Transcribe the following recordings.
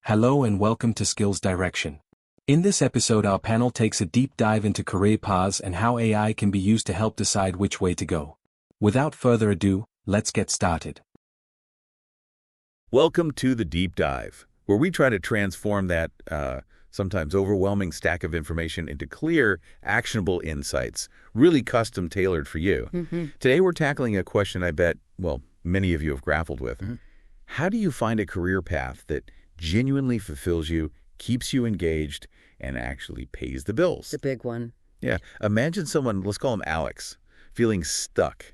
Hello and welcome to Skills Direction. In this episode, our panel takes a deep dive into career paths and how AI can be used to help decide which way to go. Without further ado, let's get started. Welcome to the Deep Dive, where we try to transform that sometimes overwhelming stack of information into clear, actionable insights, really custom-tailored for you. Today, we're tackling a question I bet, many of you have grappled with. How do you find a career path that genuinely fulfills you, keeps you engaged, and actually pays the bills? The big one. Yeah. Imagine someone, let's call him Alex, feeling stuck,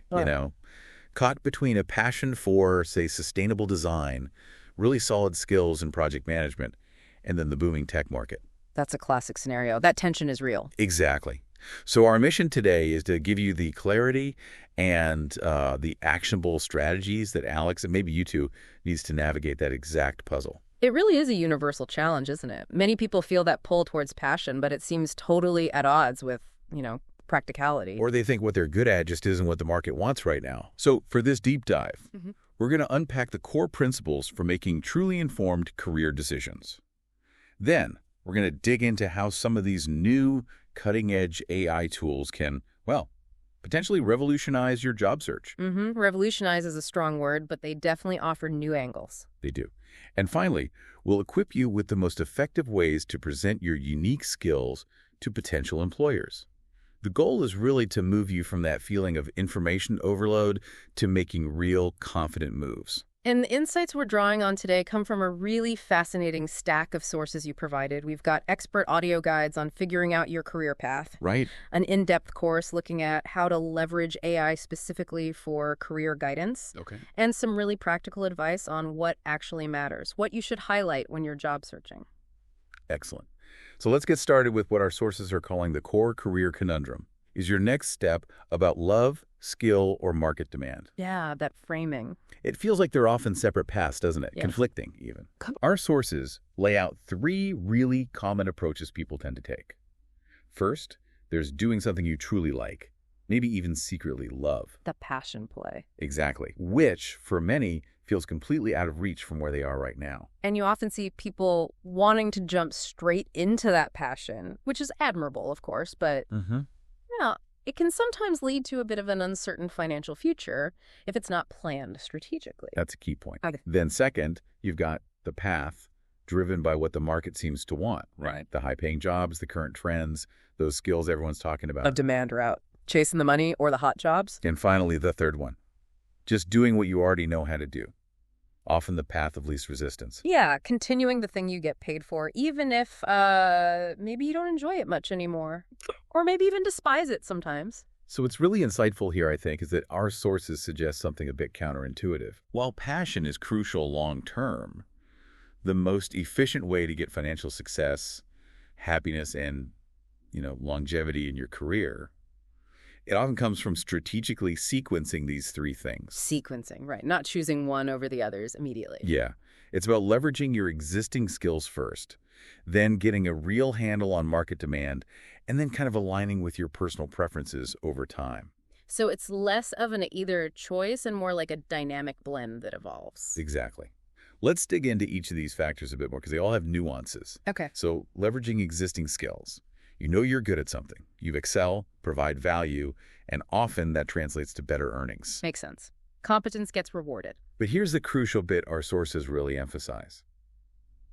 caught between a passion for, say, sustainable design, really solid skills in project management, and then the booming tech market. That's a classic scenario. That tension is real. Exactly. So our mission today is to give you the clarity and the actionable strategies that Alex, and maybe you two, needs to navigate that exact puzzle. It really is a universal challenge, isn't it? Many people feel that pull towards passion, but it seems totally at odds with, practicality. Or they think what they're good at just isn't what the market wants right now. So for this deep dive, we're going to unpack the core principles for making truly informed career decisions. Then we're going to dig into how some of these new cutting-edge AI tools can, potentially revolutionize your job search. Revolutionize is a strong word, but they definitely offer new angles. They do. And finally, we'll equip you with the most effective ways to present your unique skills to potential employers. The goal is really to move you from that feeling of information overload to making real, confident moves. And the insights we're drawing on today come from a really fascinating stack of sources you provided. We've got expert audio guides on figuring out your career path. Right. An in-depth course looking at how to leverage AI specifically for career guidance. Okay. And some really practical advice on what actually matters, what you should highlight when you're job searching. Excellent. So let's get started with what our sources are calling the core career conundrum. Is your next step about love, skill, or market demand? Yeah, that framing. It feels like they're often separate paths, doesn't it? Yeah. Conflicting, even. Our sources lay out three really common approaches people tend to take. First, there's doing something you truly like, maybe even secretly love. The passion play. Exactly. Which, for many, feels completely out of reach from where they are right now. And you often see people wanting to jump straight into that passion, which is admirable, of course, but it can sometimes lead to a bit of an uncertain financial future if it's not planned strategically. That's a key point. Okay. Then second, you've got the path driven by what the market seems to want. Right. The high-paying jobs, the current trends, those skills everyone's talking about. A demand route. Chasing the money or the hot jobs. And finally, the third one, just doing what you already know how to do. Often the path of least resistance. Yeah, continuing the thing you get paid for, even if maybe you don't enjoy it much anymore. Or maybe even despise it sometimes. So what's really insightful here, I think, is that our sources suggest something a bit counterintuitive. While passion is crucial long-term, the most efficient way to get financial success, happiness, and, longevity in your career, it often comes from strategically sequencing these three things. Sequencing, right. Not choosing one over the others immediately. Yeah. It's about leveraging your existing skills first, then getting a real handle on market demand, and then kind of aligning with your personal preferences over time. So it's less of an either choice and more like a dynamic blend that evolves. Exactly. Let's dig into each of these factors a bit more because they all have nuances. Okay. So leveraging existing skills. You know you're good at something. You excel, provide value, and often that translates to better earnings. Makes sense. Competence gets rewarded. But here's the crucial bit our sources really emphasize.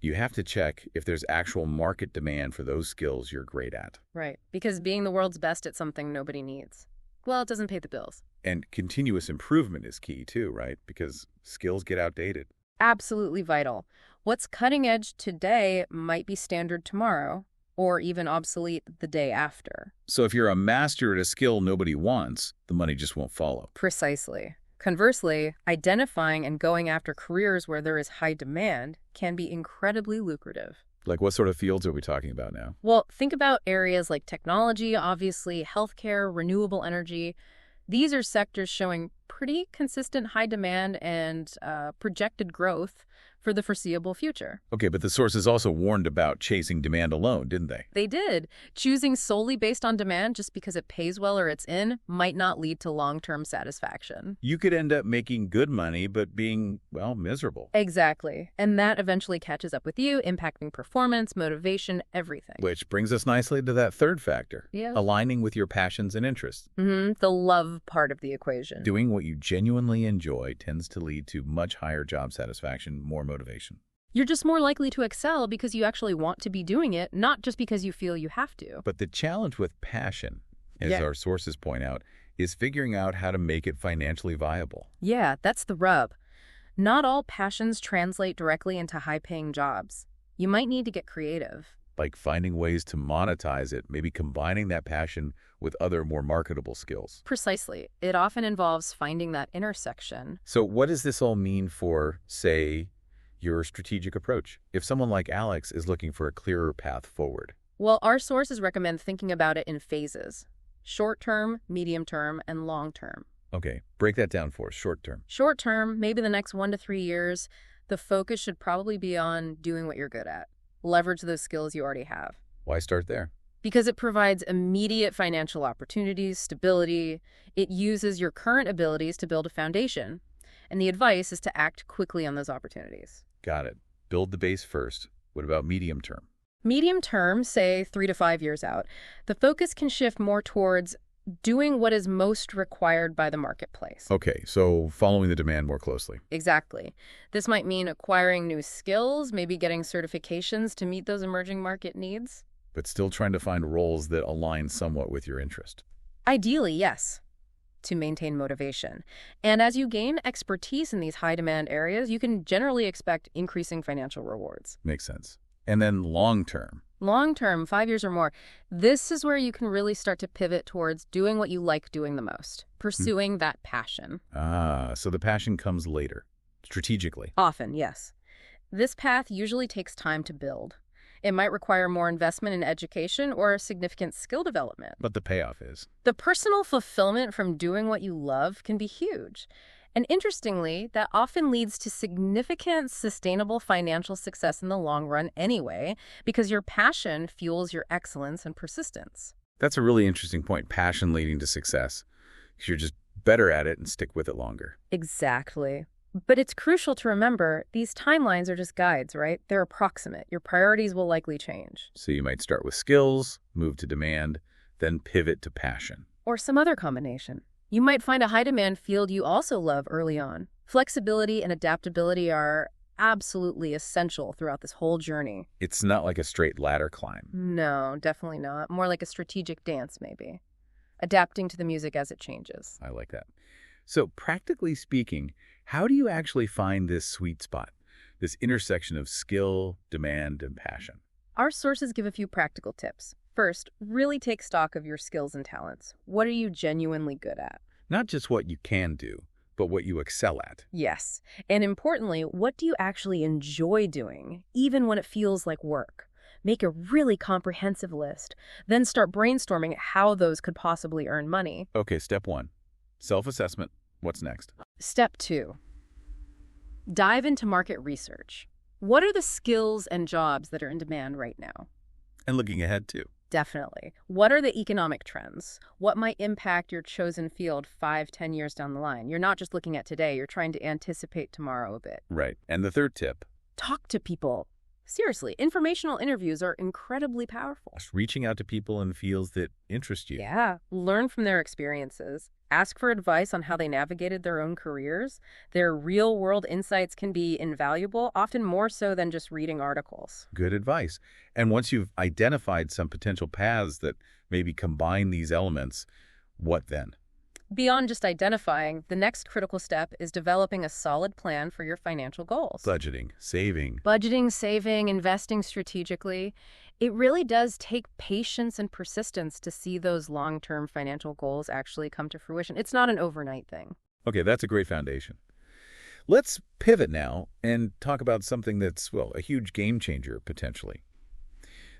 You have to check if there's actual market demand for those skills you're great at. Right. Because being the world's best at something nobody needs, well, it doesn't pay the bills. And continuous improvement is key too, right? Because skills get outdated. Absolutely vital. What's cutting edge today might be standard tomorrow, or even obsolete the day after. So if you're a master at a skill nobody wants, the money just won't follow. Precisely. Conversely, identifying and going after careers where there is high demand can be incredibly lucrative. Like what sort of fields are we talking about now? Well, think about areas like technology, obviously, healthcare, renewable energy. These are sectors showing pretty consistent high demand and projected growth for the foreseeable future. Okay, but the sources also warned about chasing demand alone, didn't they? They did. Choosing solely based on demand just because it pays well or it's in might not lead to long-term satisfaction. You could end up making good money, but being, well, miserable. Exactly. And that eventually catches up with you, impacting performance, motivation, everything. Which brings us nicely to that third factor, Yeah. aligning with your passions and interests. The love part of the equation. Doing what you genuinely enjoy tends to lead to much higher job satisfaction, more motivation. You're just more likely to excel because you actually want to be doing it, not just because you feel you have to. But the challenge with passion, as Yeah. our sources point out, is figuring out how to make it financially viable. Yeah, that's the rub. Not all passions translate directly into high-paying jobs. You might need to get creative. Like finding ways to monetize it, maybe combining that passion with other more marketable skills. Precisely. It often involves finding that intersection. So what does this all mean for, say, your strategic approach? If someone like Alex is looking for a clearer path forward. Well, our sources recommend thinking about it in phases. Short-term, medium-term, and long-term. Okay, break that down for us, short term. Short-term, maybe the next 1 to 3 years, the focus should probably be on doing what you're good at. Leverage those skills you already have. Why start there? Because it provides immediate financial opportunities, stability. It uses your current abilities to build a foundation. And the advice is to act quickly on those opportunities. Got it. Build the base first. What about medium term? Medium term, say 3 to 5 years out, the focus can shift more towards doing what is most required by the marketplace. Okay, so following the demand more closely. Exactly. This might mean acquiring new skills, maybe getting certifications to meet those emerging market needs. But still trying to find roles that align somewhat with your interest. Ideally, yes, to maintain motivation. And as you gain expertise in these high-demand areas, you can generally expect increasing financial rewards. Makes sense. And then long term. Long-term, 5 years or more, this is where you can really start to pivot towards doing what you like doing the most, pursuing that passion. So the passion comes later, strategically. Often, yes. This path usually takes time to build. It might require more investment in education or significant skill development. But the payoff is. The personal fulfillment from doing what you love can be huge. And interestingly, that often leads to significant, sustainable financial success in the long run anyway, because your passion fuels your excellence and persistence. That's a really interesting point, passion leading to success. Because you're just better at it and stick with it longer. Exactly. But it's crucial to remember, these timelines are just guides, right? They're approximate. Your priorities will likely change. So you might start with skills, move to demand, then pivot to passion. Or some other combination. You might find a high-demand field you also love early on. Flexibility and adaptability are absolutely essential throughout this whole journey. It's not like a straight ladder climb. No, definitely not. More like a strategic dance, maybe. Adapting to the music as it changes. I like that. So practically speaking, how do you actually find this sweet spot, this intersection of skill, demand, and passion? Our sources give a few practical tips. First, really take stock of your skills and talents. What are you genuinely good at? Not just what you can do, but what you excel at. Yes. And importantly, what do you actually enjoy doing, even when it feels like work? Make a really comprehensive list. Then start brainstorming how those could possibly earn money. Okay, step 1. Self-assessment. What's next? Step 2. Dive into market research. What are the skills and jobs that are in demand right now? And looking ahead, too. Definitely. What are the economic trends? What might impact your chosen field 5-10 years down the line? You're not just looking at today, you're trying to anticipate tomorrow a bit. Right. And the third tip? Talk to people. Seriously, informational interviews are incredibly powerful. Just reaching out to people in fields that interest you. Yeah. Learn from their experiences. Ask for advice on how they navigated their own careers. Their real-world insights can be invaluable, often more so than just reading articles. Good advice. And once you've identified some potential paths that maybe combine these elements, what then? Beyond just identifying, the next critical step is developing a solid plan for your financial goals. Budgeting, saving. Budgeting, saving, investing strategically. It really does take patience and persistence to see those long-term financial goals actually come to fruition. It's not an overnight thing. Okay, that's a great foundation. Let's pivot now and talk about something that's, well, a huge game changer, potentially.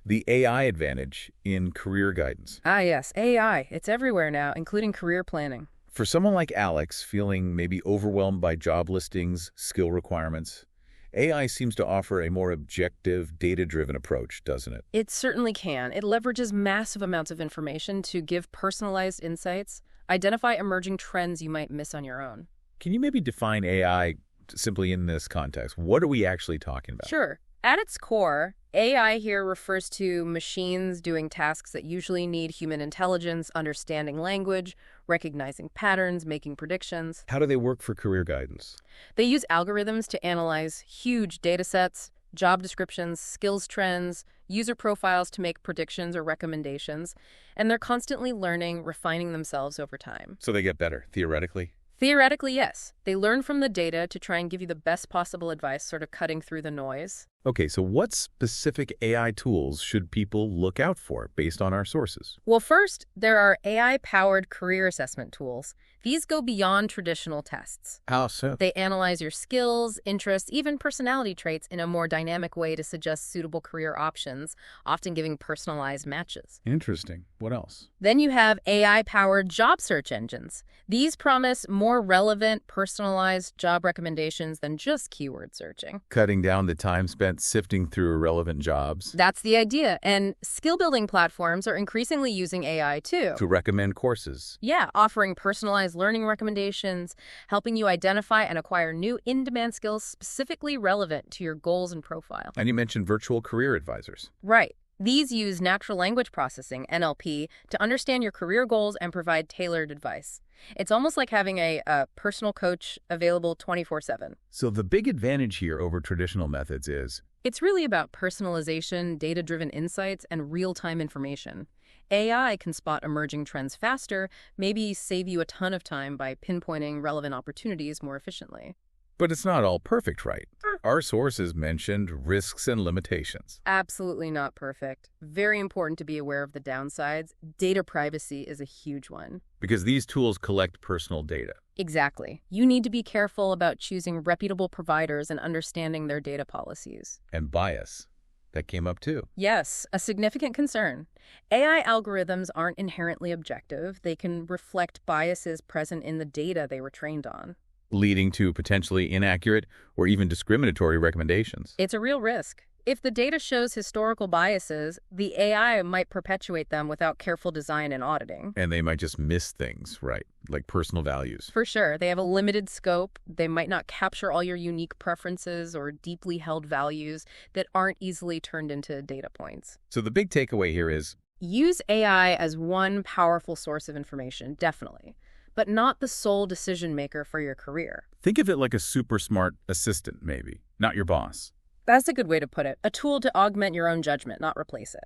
The AI advantage in career guidance. Ah, yes, AI. It's everywhere now, including career planning. For someone like Alex, feeling maybe overwhelmed by job listings, skill requirements, AI seems to offer a more objective, data-driven approach, doesn't it? It certainly can. It leverages massive amounts of information to give personalized insights, identify emerging trends you might miss on your own. Can you maybe define AI simply in this context? What are we actually talking about? Sure. At its core, AI here refers to machines doing tasks that usually need human intelligence, understanding language, recognizing patterns, making predictions. How do they work for career guidance? They use algorithms to analyze huge data sets, job descriptions, skills trends, user profiles to make predictions or recommendations, and they're constantly learning, refining themselves over time. So they get better, theoretically? Theoretically, yes. They learn from the data to try and give you the best possible advice, sort of cutting through the noise. Okay, so what specific AI tools should people look out for based on our sources? Well, first, there are AI-powered career assessment tools. These go beyond traditional tests. How so? They analyze your skills, interests, even personality traits in a more dynamic way to suggest suitable career options, often giving personalized matches. Interesting. What else? Then you have AI-powered job search engines. These promise more relevant, personalized job recommendations than just keyword searching. Cutting down the time spent sifting through irrelevant jobs. That's the idea. And skill-building platforms are increasingly using AI too. To recommend courses. Yeah, offering personalized learning recommendations, helping you identify and acquire new in-demand skills specifically relevant to your goals and profile. And you mentioned virtual career advisors. Right. These use natural language processing, NLP, to understand your career goals and provide tailored advice. It's almost like having a personal coach available 24/7. So the big advantage here over traditional methods is It's really about personalization, data-driven insights, and real-time information. AI can spot emerging trends faster, maybe save you a ton of time by pinpointing relevant opportunities more efficiently. But it's not all perfect, right? Our sources mentioned risks and limitations. Absolutely not perfect. Very important to be aware of the downsides. Data privacy is a huge one. Because these tools collect personal data. Exactly. You need to be careful about choosing reputable providers and understanding their data policies. And bias. That came up too. Yes, a significant concern. AI algorithms aren't inherently objective. They can reflect biases present in the data they were trained on. Leading to potentially inaccurate or even discriminatory recommendations. It's a real risk. If the data shows historical biases, the AI might perpetuate them without careful design and auditing. And they might just miss things, right? Like personal values. For sure. They have a limited scope. They might not capture all your unique preferences or deeply held values that aren't easily turned into data points. So the big takeaway here is Use AI as one powerful source of information, definitely, but not the sole decision maker for your career. think of it like a super smart assistant, maybe, not your boss. That's a good way to put it. A tool to augment your own judgment, not replace it.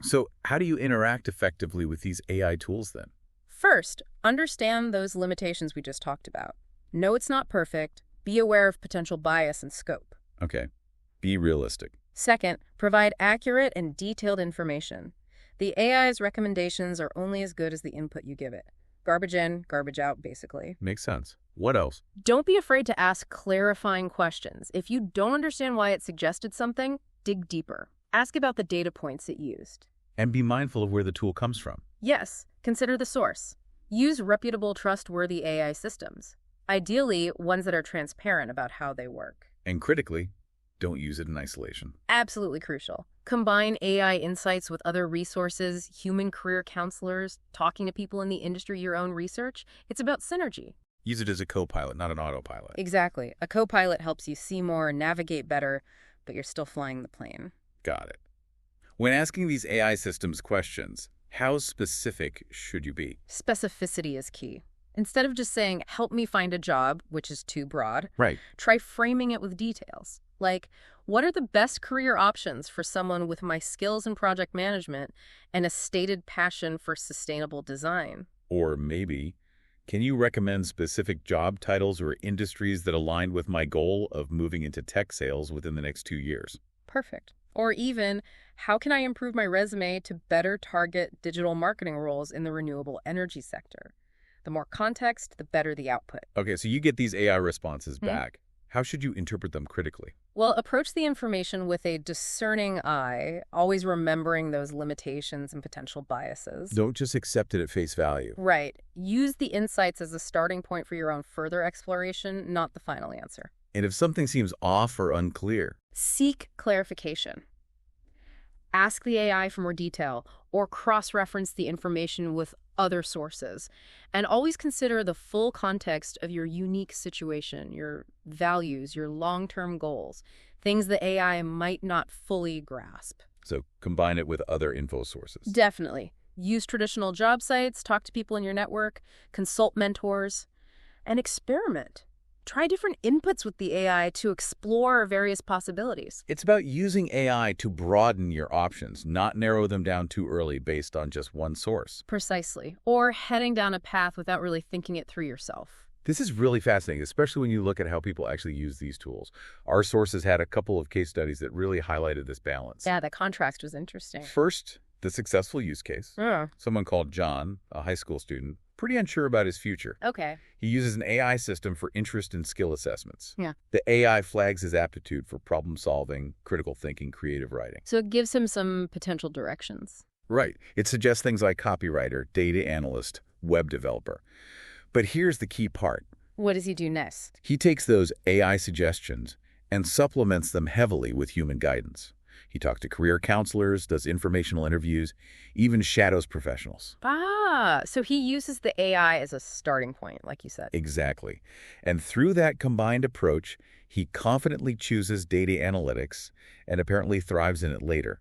So how do you interact effectively with these AI tools then? First, understand those limitations we just talked about. Know it's not perfect. Be aware of potential bias and scope. Okay, be realistic. Second, provide accurate and detailed information. The AI's recommendations are only as good as the input you give it. Garbage in, garbage out, basically. Makes sense. What else? Don't be afraid to ask clarifying questions. If you don't understand why it suggested something, dig deeper. Ask about the data points it used. And be mindful of where the tool comes from. Yes, consider the source. Use reputable, trustworthy AI systems. Ideally, ones that are transparent about how they work. And critically, don't use it in isolation. Absolutely crucial. Combine AI insights with other resources, human career counselors, talking to people in the industry, your own research. It's about synergy. Use it as a co-pilot, not an autopilot. Exactly. A co-pilot helps you see more, navigate better, but you're still flying the plane. Got it. When asking these AI systems questions, how specific should you be? Specificity is key. Instead of just saying, help me find a job, which is too broad, Right. try framing it with details. Like, what are the best career options for someone with my skills in project management and a stated passion for sustainable design? Or maybe, can you recommend specific job titles or industries that align with my goal of moving into tech sales within the next 2 years? Perfect. Or even, how can I improve my resume to better target digital marketing roles in the renewable energy sector? The more context, the better the output. Okay, so you get these AI responses back. How should you interpret them critically? Well, approach the information with a discerning eye, always remembering those limitations and potential biases. Don't just accept it at face value. Right. Use the insights as a starting point for your own further exploration, not the final answer. And if something seems off or unclear, Seek clarification. Ask the AI for more detail or cross-reference the information with other sources. And always consider the full context of your unique situation, your values, your long-term goals, things the AI might not fully grasp. so combine it with other info sources. Definitely. Use traditional job sites, talk to people in your network, consult mentors, and experiment. Try different inputs with the AI to explore various possibilities. It's about using AI to broaden your options, not narrow them down too early based on just one source. Precisely. Or heading down a path without really thinking it through yourself. This is really fascinating, especially when you look at how people actually use these tools. Our sources had a couple of case studies that really highlighted this balance. Yeah, the contrast was interesting. First, the successful use case. Yeah. Someone called John, a high school student, pretty unsure about his future. Okay. He uses an AI system for interest and skill assessments. Yeah. The AI flags his aptitude for problem solving, critical thinking, creative writing. So it gives him some potential directions. Right. It suggests things like copywriter, data analyst, web developer. But here's the key part. What does he do next? He takes those AI suggestions and supplements them heavily with human guidance. He talks to career counselors, does informational interviews, even shadows professionals. So he uses the AI as a starting point, like you said. Exactly. And through that combined approach, he confidently chooses data analytics and apparently thrives in it later.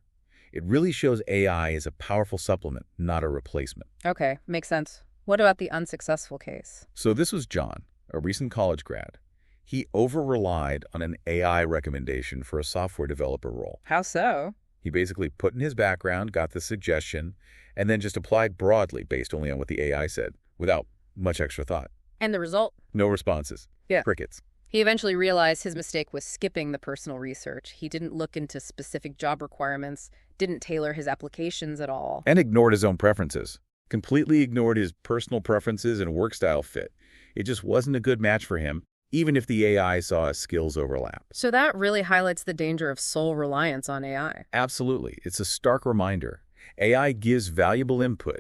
It really shows AI as a powerful supplement, not a replacement. Okay, makes sense. What about the unsuccessful case? So this was John, a recent college grad. He over-relied on an AI recommendation for a software developer role. How so? He basically put in his background, got the suggestion, and then just applied broadly based only on what the AI said, without much extra thought. And the result? No responses. Yeah. Crickets. He eventually realized his mistake was skipping the personal research. He didn't look into specific job requirements, didn't tailor his applications at all. And ignored his own preferences. Completely ignored his personal preferences and work style fit. It just wasn't a good match for him, even if the AI saw a skills overlap. So that really highlights the danger of sole reliance on AI. Absolutely. It's a stark reminder. AI gives valuable input,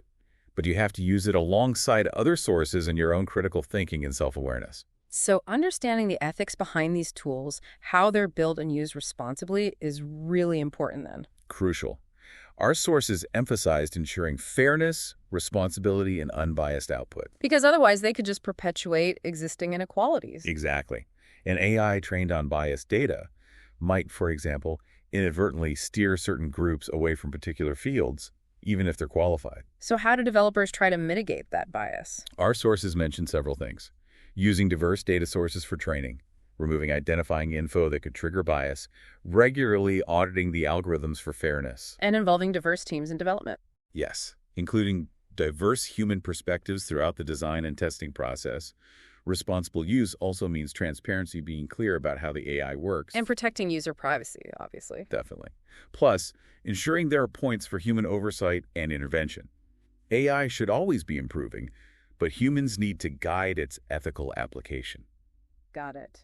but you have to use it alongside other sources and your own critical thinking and self-awareness. So understanding the ethics behind these tools, how they're built and used responsibly, is really important then. Crucial. Our sources emphasized ensuring fairness, responsibility, and unbiased output. Because otherwise they could just perpetuate existing inequalities. Exactly. An AI trained on biased data might, for example, inadvertently steer certain groups away from particular fields, even if they're qualified. So how do developers try to mitigate that bias? Our sources mention several things. Using diverse data sources for training, removing identifying info that could trigger bias, regularly auditing the algorithms for fairness. And involving diverse teams in development. Yes, including diverse human perspectives throughout the design and testing process. Responsible use also means transparency, being clear about how the AI works. And protecting user privacy, obviously. Definitely. Plus, ensuring there are points for human oversight and intervention. AI should always be improving, but humans need to guide its ethical application. Got it.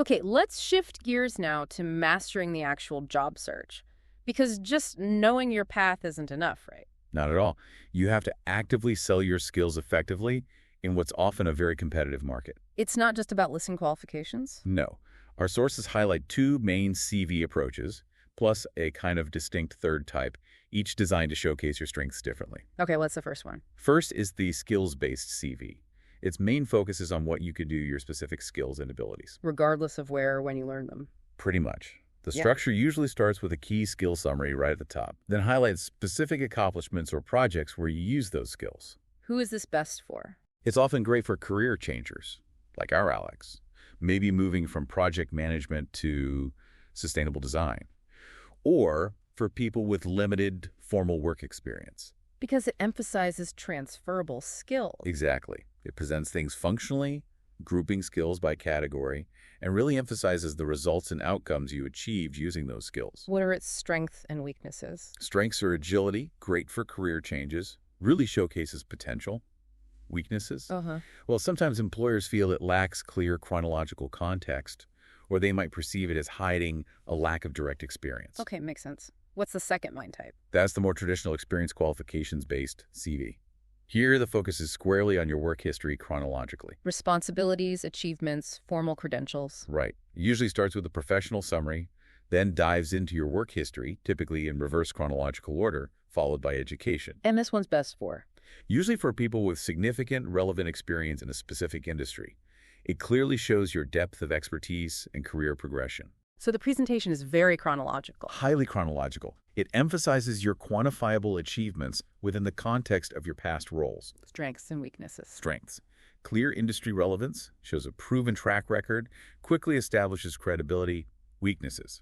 Okay, let's shift gears now to mastering the actual job search. Because just knowing your path isn't enough, right? Not at all. You have to actively sell your skills effectively in what's often a very competitive market. It's not just about listing qualifications? No. Our sources highlight two main CV approaches, plus a kind of distinct third type, each designed to showcase your strengths differently. Okay, what's the first one? First is the skills-based CV. Its main focus is on what you could do, your specific skills and abilities. Regardless of where or when you learn them. Pretty much. The Yeah. structure usually starts with a key skill summary right at the top, then highlights specific accomplishments or projects where you use those skills. Who is this best for? It's often great for career changers, like our Alex, maybe moving from project management to sustainable design, or for people with limited formal work experience. Because it emphasizes transferable skills. Exactly. It presents things functionally, grouping skills by category, and really emphasizes the results and outcomes you achieved using those skills. What are its strengths and weaknesses? Strengths are agility, great for career changes, really showcases potential. Weaknesses? Well, sometimes employers feel it lacks clear chronological context, or they might perceive it as hiding a lack of direct experience. Okay, makes sense. What's the second mind type? That's the more traditional experience qualifications-based CV. Here, the focus is squarely on your work history chronologically. Responsibilities, achievements, formal credentials. Right. It usually starts with a professional summary, then dives into your work history, typically in reverse chronological order, followed by education. And this one's best for? Usually for people with significant, relevant experience in a specific industry. It clearly shows your depth of expertise and career progression. So the presentation is very chronological. Highly chronological. It emphasizes your quantifiable achievements within the context of your past roles. Strengths and weaknesses. Strengths. Clear industry relevance, shows a proven track record, quickly establishes credibility. Weaknesses.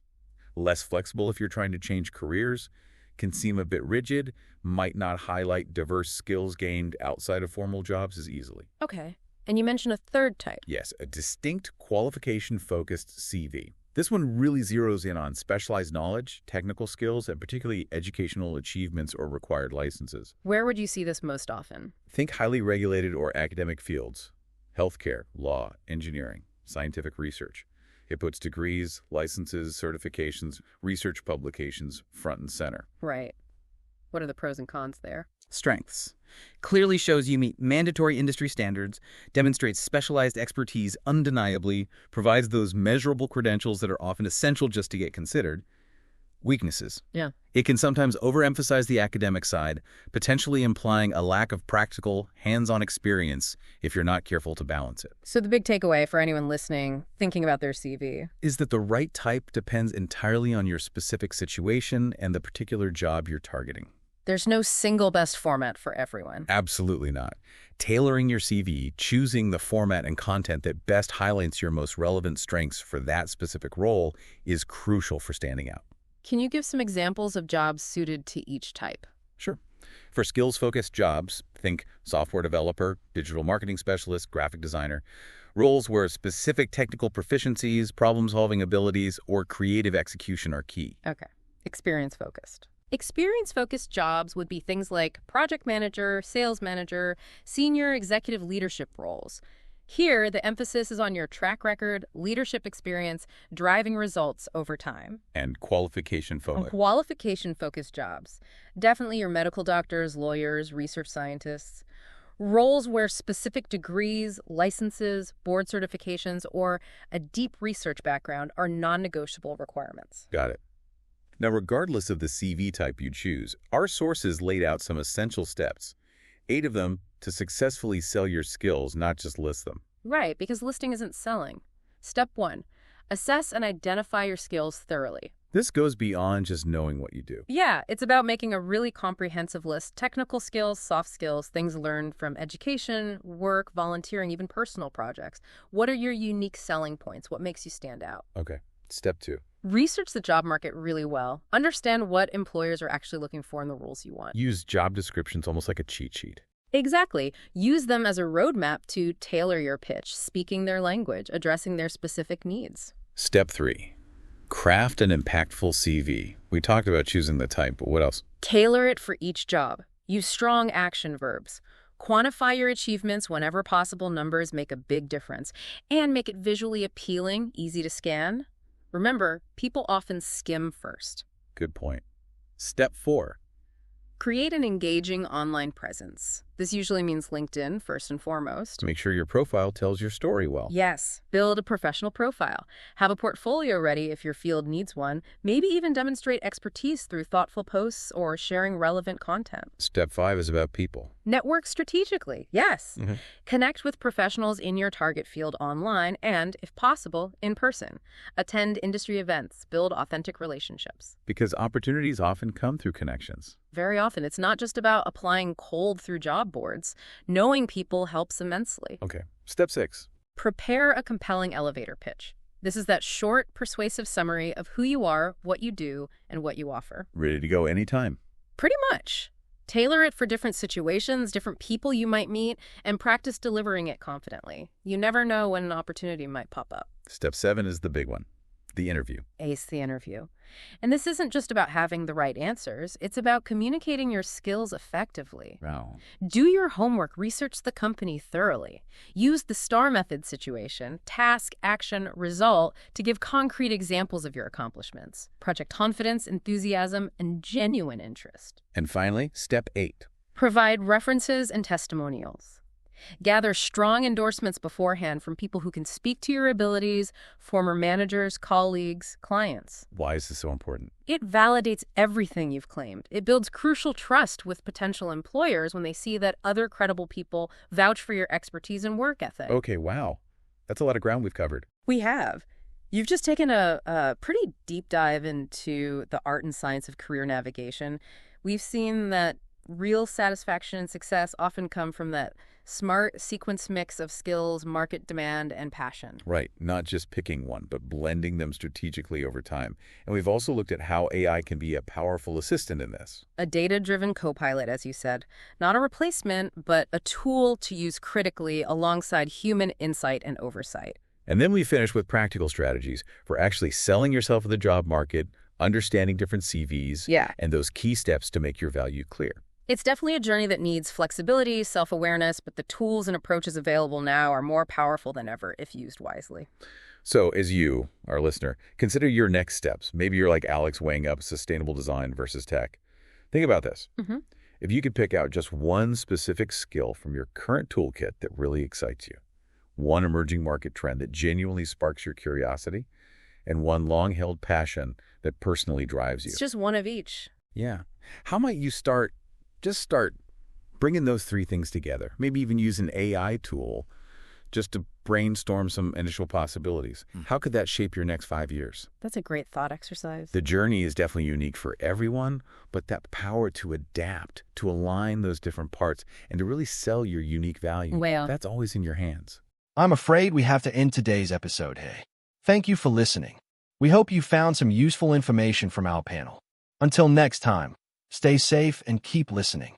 Less flexible if you're trying to change careers, can seem a bit rigid, might not highlight diverse skills gained outside of formal jobs as easily. Okay. And you mentioned a third type. Yes, a distinct qualification-focused CV. This one really zeroes in on specialized knowledge, technical skills, and particularly educational achievements or required licenses. Where would you see this most often? Think highly regulated or academic fields, healthcare, law, engineering, scientific research. It puts degrees, licenses, certifications, research publications front and center. Right. What are the pros and cons there? Strengths. Clearly shows you meet mandatory industry standards, demonstrates specialized expertise undeniably, provides those measurable credentials that are often essential just to get considered. Weaknesses. Yeah. It can sometimes overemphasize the academic side, potentially implying a lack of practical, hands-on experience if you're not careful to balance it. So the big takeaway for anyone listening, thinking about their CV, Is that the right type depends entirely on your specific situation and the particular job you're targeting. there's no single best format for everyone. Absolutely not. Tailoring your CV, choosing the format and content that best highlights your most relevant strengths for that specific role is crucial for standing out. Can you give some examples of jobs suited to each type? Sure. For skills-focused jobs, think software developer, digital marketing specialist, graphic designer, roles where specific technical proficiencies, problem-solving abilities, or creative execution are key. Okay. Experience-focused. Experience-focused jobs would be things like project manager, sales manager, senior executive leadership roles. Here, the emphasis is on your track record, leadership experience, driving results over time. And qualification-focused. Qualification-focused jobs. Definitely your medical doctors, lawyers, research scientists. Roles where specific degrees, licenses, board certifications, or a deep research background are non-negotiable requirements. Got it. Now, regardless of the CV type you choose, our sources laid out some essential steps. 8 of them to successfully sell your skills, not just list them. Right, because listing isn't selling. Step 1, assess and identify your skills thoroughly. This goes beyond just knowing what you do. Yeah, it's about making a really comprehensive list. Technical skills, soft skills, things learned from education, work, volunteering, even personal projects. What are your unique selling points? What makes you stand out? Okay. Step 2. Research the job market really well. Understand what employers are actually looking for in the roles you want. Use job descriptions almost like a cheat sheet. Exactly. Use them as a roadmap to tailor your pitch, speaking their language, addressing their specific needs. Step 3. Craft an impactful CV. We talked about choosing the type, but what else? Tailor it for each job. Use strong action verbs. Quantify your achievements whenever possible. Numbers make a big difference. And make it visually appealing, easy to scan. Remember, people often skim first. Good point. Step 4. Create an engaging online presence. This usually means LinkedIn, first and foremost. Make sure your profile tells your story well. Yes, build a professional profile. Have a portfolio ready if your field needs one. Maybe even demonstrate expertise through thoughtful posts or sharing relevant content. Step 5 is about people. Network strategically, yes. Connect with professionals in your target field online and, if possible, in person. Attend industry events. Build authentic relationships. Because opportunities often come through connections. Very often, it's not just about applying cold through job boards. Knowing people helps immensely. Okay. Step 6. Prepare a compelling elevator pitch. This is that short, persuasive summary of who you are, what you do, and what you offer. Ready to go anytime. Pretty much. Tailor it for different situations, different people you might meet, and practice delivering it confidently. You never know when an opportunity might pop up. Step 7 is the big one. The interview. Ace the interview. And this isn't just about having the right answers. It's about communicating your skills effectively. Wow. Do your homework. Research the company thoroughly. Use the STAR method: situation, task, action, result to give concrete examples of your accomplishments. Project confidence, enthusiasm, and genuine interest. And finally, step 8. Provide references and testimonials. Gather strong endorsements beforehand from people who can speak to your abilities, former managers, colleagues, clients. Why is this so important? It validates everything you've claimed. It builds crucial trust with potential employers when they see that other credible people vouch for your expertise and work ethic. Okay, wow. That's a lot of ground we've covered. We have. You've just taken a pretty deep dive into the art and science of career navigation. We've seen that real satisfaction and success often come from that smart sequence mix of skills, market demand, and passion. Right, not just picking one, but blending them strategically over time. And we've also looked at how AI can be a powerful assistant in this. A data-driven co-pilot, as you said. Not a replacement, but a tool to use critically alongside human insight and oversight. And then we finish with practical strategies for actually selling yourself in the job market, understanding different CVs, and those key steps to make your value clear. It's definitely a journey that needs flexibility, self-awareness, but the tools and approaches available now are more powerful than ever if used wisely. So as you, our listener, consider your next steps. Maybe you're like Alex weighing up sustainable design versus tech. Think about this. If you could pick out just one specific skill from your current toolkit that really excites you, one emerging market trend that genuinely sparks your curiosity, and one long-held passion that personally drives you. It's just one of each. Yeah. How might you start bringing those three things together? Maybe even use an AI tool just to brainstorm some initial possibilities. How could that shape your next 5 years? That's a great thought exercise. The journey is definitely unique for everyone, but that power to adapt, to align those different parts, and to really sell your unique value, that's always in your hands. I'm afraid we have to end today's episode, hey. Thank you for listening. We hope you found some useful information from our panel. Until next time, stay safe and keep listening.